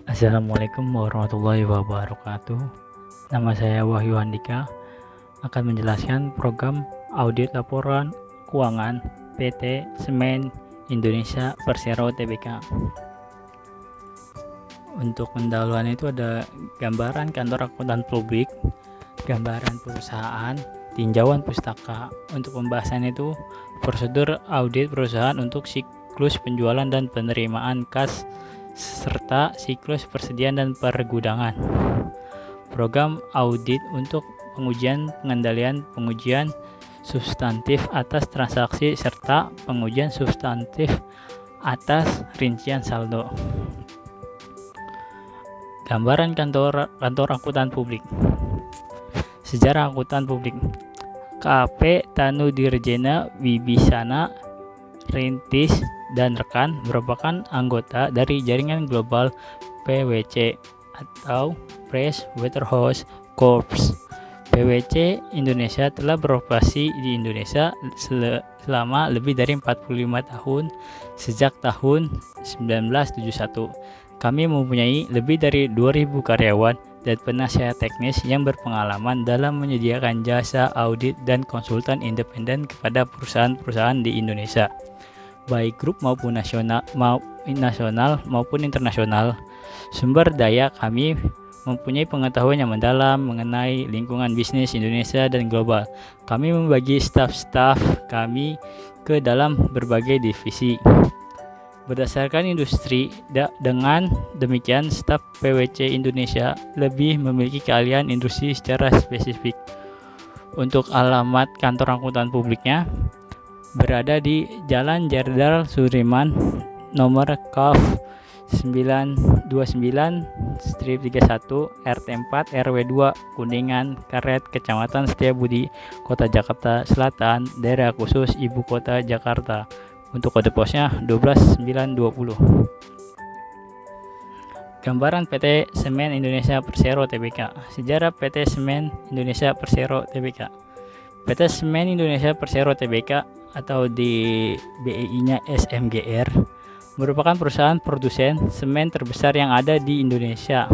Assalamualaikum warahmatullahi wabarakatuh. Nama saya Wahyu Handika, akan menjelaskan program audit laporan keuangan PT Semen Indonesia Persero Tbk. Untuk pendahuluan itu ada gambaran kantor akuntan publik, gambaran perusahaan, tinjauan pustaka. Untuk pembahasan itu prosedur audit perusahaan untuk siklus penjualan dan penerimaan kas serta siklus persediaan dan pergudangan. Program audit untuk pengujian pengendalian pengujian substantif atas transaksi serta pengujian substantif atas rincian saldo. Gambaran kantor akuntan publik. Sejarah akuntan publik. KP Tanu Dirjena Wibisana Rintis dan rekan merupakan anggota dari jaringan global PwC atau Price Waterhouse Coopers. PwC Indonesia telah beroperasi di Indonesia selama lebih dari 45 tahun sejak tahun 1971. Kami mempunyai lebih dari 2.000 karyawan dan penasihat teknis yang berpengalaman dalam menyediakan jasa audit dan konsultan independen kepada perusahaan-perusahaan di Indonesia, baik grup maupun nasional maupun internasional. Sumber daya kami mempunyai pengetahuan yang mendalam mengenai lingkungan bisnis Indonesia dan global. Kami membagi staf-staf kami ke dalam berbagai divisi berdasarkan industri. Dengan demikian, staf PwC Indonesia lebih memiliki keahlian industri secara spesifik. Untuk alamat kantor akuntan publiknya berada di Jalan Jenderal Sudirman, nomor KAF 929/31 RT 4 RW 2 Kuningan Karet, Kecamatan Setiabudi, Kota Jakarta Selatan, Daerah Khusus Ibu Kota Jakarta. Untuk kode posnya 12920. Gambaran PT Semen Indonesia Persero Tbk. Sejarah PT Semen Indonesia Persero Tbk. PT Semen Indonesia Persero Tbk atau di BEI-nya SMGR merupakan perusahaan produsen semen terbesar yang ada di Indonesia.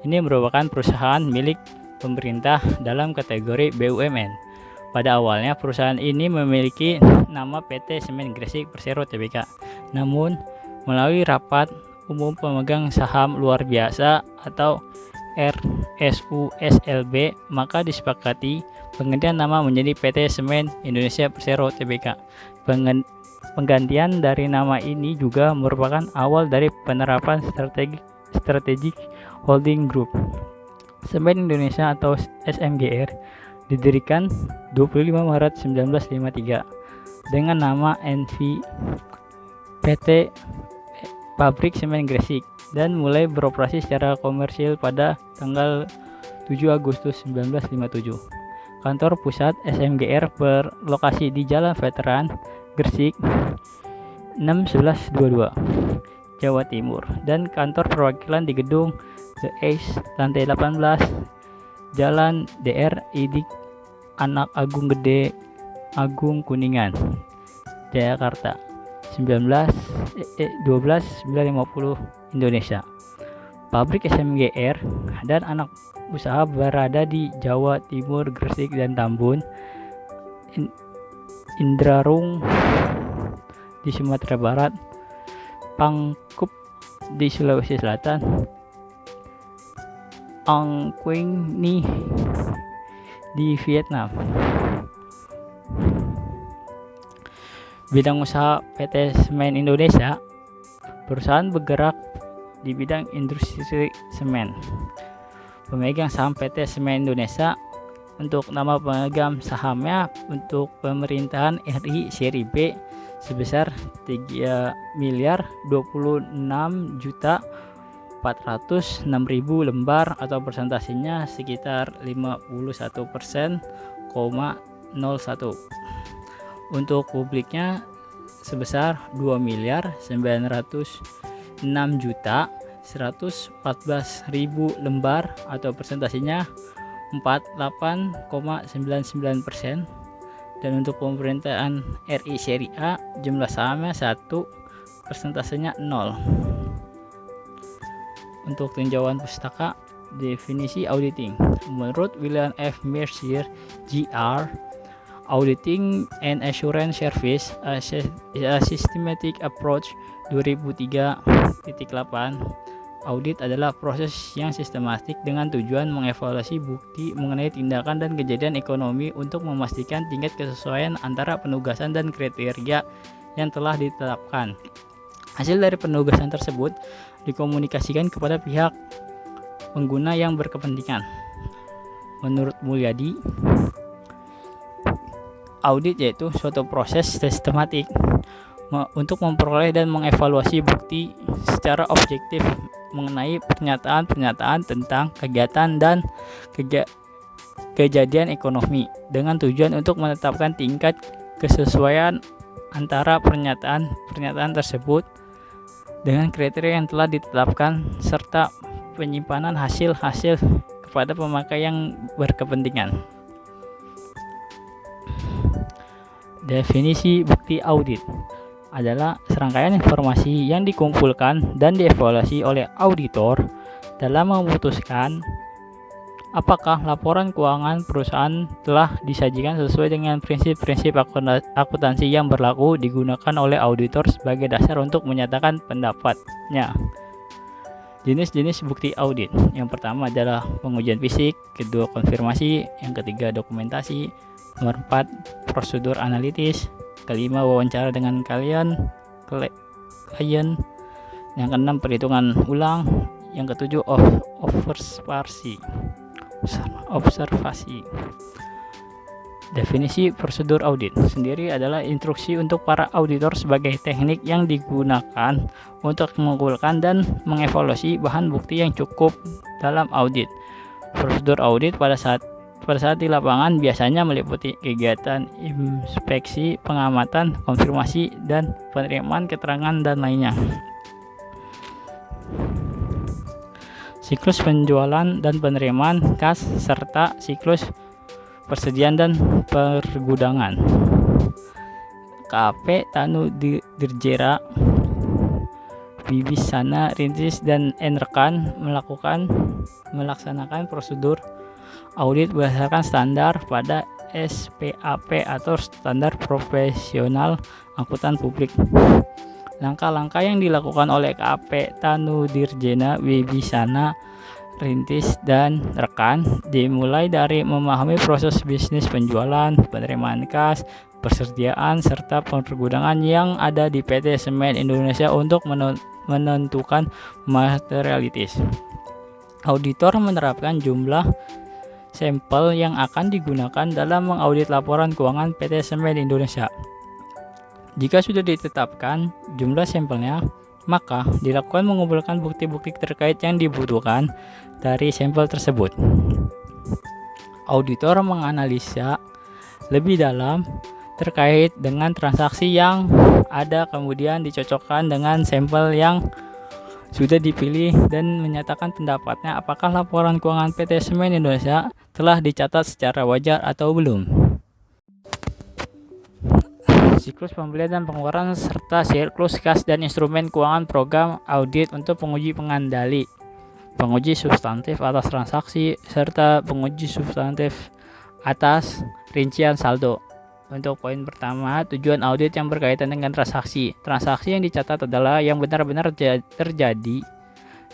Ini merupakan perusahaan milik pemerintah dalam kategori BUMN. Pada awalnya perusahaan ini memiliki nama PT Semen Gresik Persero Tbk. Namun melalui rapat umum pemegang saham luar biasa atau RSUSLB maka disepakati penggantian nama menjadi PT Semen Indonesia Persero Tbk. Penggantian dari nama ini juga merupakan awal dari penerapan strategik holding group. Semen Indonesia atau SMGR didirikan 25 Maret 1953 dengan nama NV PT Pabrik Semen Gresik dan mulai beroperasi secara komersil pada tanggal 7 Agustus 1957. Kantor pusat SMGR berlokasi di Jalan Veteran Gresik 61122 Jawa Timur dan kantor perwakilan di gedung The Ace lantai 18 Jalan DR Idik Anak Agung Gede Agung Kuningan, Jakarta 1212950 Indonesia. Pabrik SMGR dan anak usaha berada di Jawa Timur, Gresik dan Tambun, Indrarung di Sumatera Barat, Pangkup di Sulawesi Selatan, Angquing Ni di Vietnam. Bidang usaha PT Semen Indonesia. Perusahaan bergerak di bidang industri semen. Pemegang saham PT Semen Indonesia. Untuk nama pemegang sahamnya untuk pemerintahan RI seri B sebesar 3.026.406.000 lembar atau persentasenya sekitar 51%,01. Untuk publiknya sebesar 2.906.114.000 lembar atau persentasenya 48,99%. Dan untuk pemerintahan RI seri A jumlah sahamnya 1, persentasenya 0. Untuk tinjauan pustaka, definisi auditing. Menurut William F. Mercier, Jr., Auditing and Assurance Service is a systematic approach 2003.8. Audit adalah proses yang sistematik dengan tujuan mengevaluasi bukti mengenai tindakan dan kejadian ekonomi untuk memastikan tingkat kesesuaian antara penugasan dan kriteria yang telah ditetapkan. Hasil dari penugasan tersebut dikomunikasikan kepada pihak pengguna yang berkepentingan. Menurut Mulyadi, audit yaitu suatu proses sistematik untuk memperoleh dan mengevaluasi bukti secara objektif mengenai pernyataan-pernyataan tentang kegiatan dan kejadian ekonomi dengan tujuan untuk menetapkan tingkat kesesuaian antara pernyataan tersebut dengan kriteria yang telah ditetapkan serta penyimpanan hasil-hasil kepada pemakai yang berkepentingan. Definisi bukti audit adalah serangkaian informasi yang dikumpulkan dan dievaluasi oleh auditor dalam memutuskan apakah laporan keuangan perusahaan telah disajikan sesuai dengan prinsip-prinsip akuntansi yang berlaku digunakan oleh auditor sebagai dasar untuk menyatakan pendapatnya. Jenis-jenis bukti audit. Yang pertama adalah pengujian fisik, kedua konfirmasi, yang ketiga dokumentasi, nomor 4 prosedur analitis, kelima wawancara dengan klien, yang keenam perhitungan ulang, yang ketujuh observasi. Definisi prosedur audit sendiri adalah instruksi untuk para auditor sebagai teknik yang digunakan untuk mengumpulkan dan mengevaluasi bahan bukti yang cukup dalam audit. Prosedur audit pada saat di lapangan biasanya meliputi kegiatan inspeksi, pengamatan, konfirmasi, dan penerimaan keterangan dan lainnya. Siklus penjualan dan penerimaan kas serta siklus persediaan dan pergudangan. KAP Tanu Dirjera Wibisana Rintis dan rekan melaksanakan prosedur audit berdasarkan standar pada SPAP atau standar profesional angkutan publik. Langkah-langkah yang dilakukan oleh KAP Tanu Dirjena Wibisana Rintis dan rekan dimulai dari memahami proses bisnis penjualan, penerimaan kas, persediaan, serta pergudangan yang ada di PT Semen Indonesia untuk menentukan materialitas. Auditor menerapkan jumlah sampel yang akan digunakan dalam mengaudit laporan keuangan PT Semen Indonesia. Jika sudah ditetapkan jumlah sampelnya, maka dilakukan mengumpulkan bukti-bukti terkait yang dibutuhkan dari sampel tersebut. Auditor menganalisa lebih dalam terkait dengan transaksi yang ada, kemudian dicocokkan dengan sampel yang sudah dipilih dan menyatakan pendapatnya apakah laporan keuangan PT Semen Indonesia telah dicatat secara wajar atau belum. Siklus pembelian dan pengeluaran serta siklus kas dan instrumen keuangan program audit untuk penguji pengendali, penguji substantif atas transaksi, serta penguji substantif atas rincian saldo. Untuk poin pertama, tujuan audit yang berkaitan dengan transaksi. Transaksi yang dicatat adalah yang benar-benar terjadi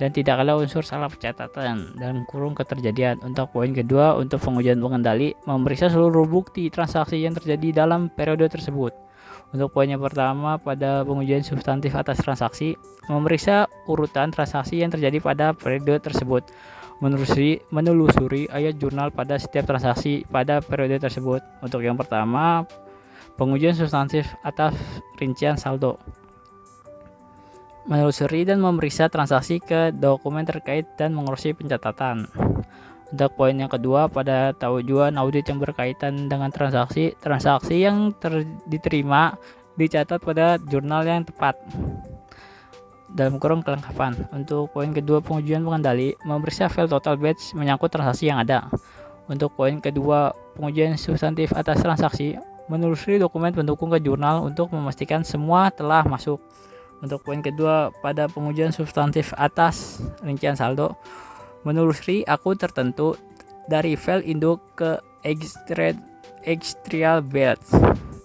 dan tidak ada unsur salah pencatatan dalam kurung keterjadian. Untuk poin kedua, untuk pengujian pengendali, memeriksa seluruh bukti transaksi yang terjadi dalam periode tersebut. Untuk poin yang pertama, pada pengujian substantif atas transaksi, memeriksa urutan transaksi yang terjadi pada periode tersebut, menelusuri ayat jurnal pada setiap transaksi pada periode tersebut. Untuk yang pertama, pengujian substantif atas rincian saldo, menelusuri dan memeriksa transaksi ke dokumen terkait dan mengurusi pencatatan. Untuk poin yang kedua, pada tujuan audit yang berkaitan dengan transaksi yang diterima dicatat pada jurnal yang tepat dalam kurung kelengkapan. Untuk poin kedua, pengujian pengendali, memeriksa file total batch menyangkut transaksi yang ada. Untuk poin kedua, pengujian substantif atas transaksi, menelusuri dokumen pendukung ke jurnal untuk memastikan semua telah masuk. Untuk poin kedua, pada pengujian substantif atas rincian saldo, menelusuri akun tertentu dari file induk ke extrial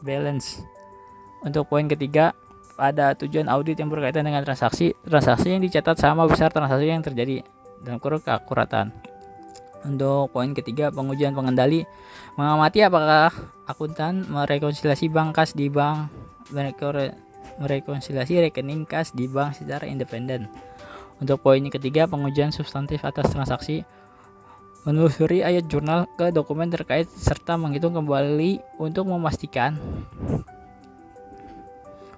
balance. Untuk poin ketiga, pada tujuan audit yang berkaitan dengan transaksi yang dicatat sama besar transaksi yang terjadi dalam kurun keakuratan. Untuk poin ketiga, pengujian pengendali, mengamati apakah akuntan merekonsiliasi merekonsiliasi rekening kas di bank secara independen. Untuk poin ketiga, pengujian substantif atas transaksi, menelusuri ayat jurnal ke dokumen terkait serta menghitung kembali untuk memastikan.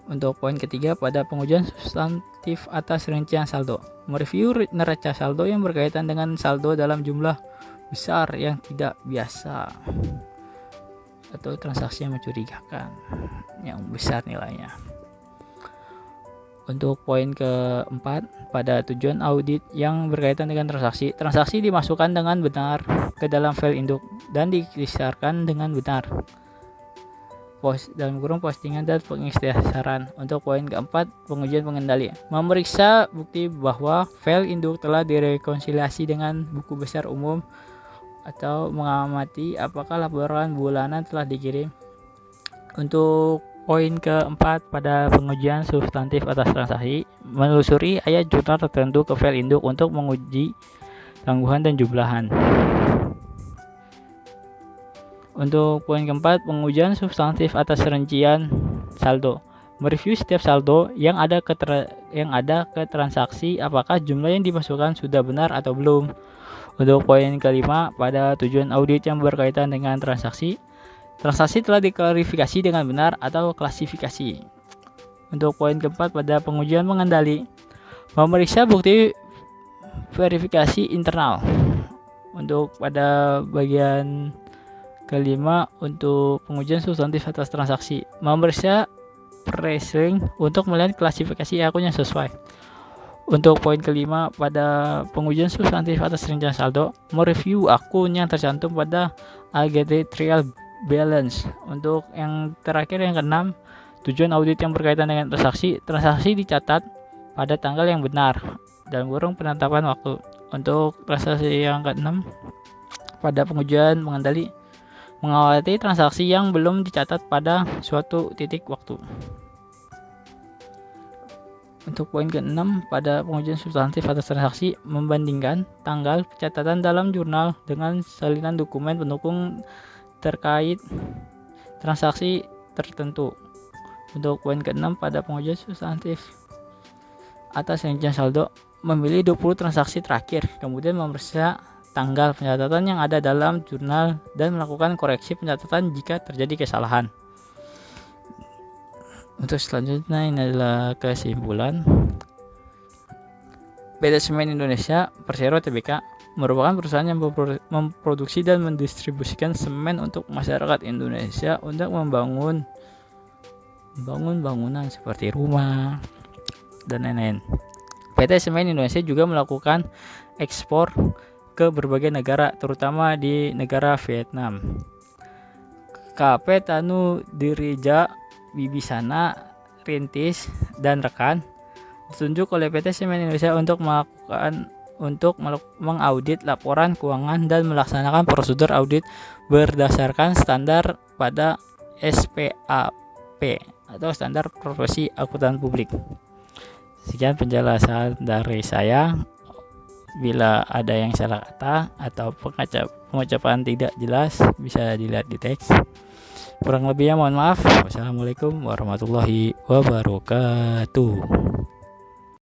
Untuk poin ketiga, pada pengujian substantif atas rincian saldo, mereview neraca saldo yang berkaitan dengan saldo dalam jumlah besar yang tidak biasa atau transaksi yang mencurigakan yang besar nilainya. Untuk poin keempat, pada tujuan audit yang berkaitan dengan transaksi dimasukkan dengan benar ke dalam file induk dan dikisarkan dengan benar dalam kurung postingan dan pengikhtiaran. Untuk poin keempat, pengujian pengendali, memeriksa bukti bahwa file induk telah direkonsiliasi dengan buku besar umum atau mengamati apakah laporan bulanan telah dikirim. Untuk poin keempat, pada pengujian substantif atas transaksi, menelusuri ayat jurnal tertentu ke file induk untuk menguji tangguhan dan jumlahan. Untuk poin keempat, pengujian substantif atas rincian saldo, mereview setiap saldo yang ada ke transaksi apakah jumlah yang dimasukkan sudah benar atau belum. Untuk poin kelima, pada tujuan audit yang berkaitan dengan transaksi telah diklarifikasi dengan benar atau klasifikasi. Untuk poin keempat, pada pengujian pengendali, memeriksa bukti verifikasi internal. Untuk pada bagian kelima, untuk pengujian substantif atas transaksi, memeriksa pricing untuk melihat klasifikasi akun yang sesuai. Untuk poin kelima, pada pengujian substantif atas rincian saldo, mereview akun yang tercantum pada AGT trial balance. Untuk yang terakhir, yang keenam, tujuan audit yang berkaitan dengan transaksi dicatat pada tanggal yang benar dalam kurung penetapan waktu. Untuk transaksi yang keenam, pada pengujian pengendali, mengawasi transaksi yang belum dicatat pada suatu titik waktu. Untuk poin ke-6, pada pengujian substantif atas transaksi, membandingkan tanggal pencatatan dalam jurnal dengan salinan dokumen pendukung terkait transaksi tertentu. Untuk poin ke-6, pada pengujian substantif atas rincian saldo, memilih 20 transaksi terakhir, kemudian memeriksa tanggal pencatatan yang ada dalam jurnal dan melakukan koreksi pencatatan jika terjadi kesalahan. Untuk selanjutnya, ini adalah kesimpulan. PT Semen Indonesia Persero Tbk merupakan perusahaan yang memproduksi dan mendistribusikan semen untuk masyarakat Indonesia untuk membangun bangunan seperti rumah dan lain-lain. PT Semen Indonesia juga melakukan ekspor ke berbagai negara, terutama di negara Vietnam. KP Tanu Dirija Wibisana Rintis dan rekan ditunjuk oleh PT Semen Indonesia untuk mengaudit laporan keuangan dan melaksanakan prosedur audit berdasarkan standar pada SPAP atau standar profesi akuntan publik. Sekian penjelasan dari saya. Bila ada yang salah kata atau pengucapan tidak jelas, bisa dilihat di teks. Kurang lebihnya mohon maaf. Wassalamualaikum warahmatullahi wabarakatuh.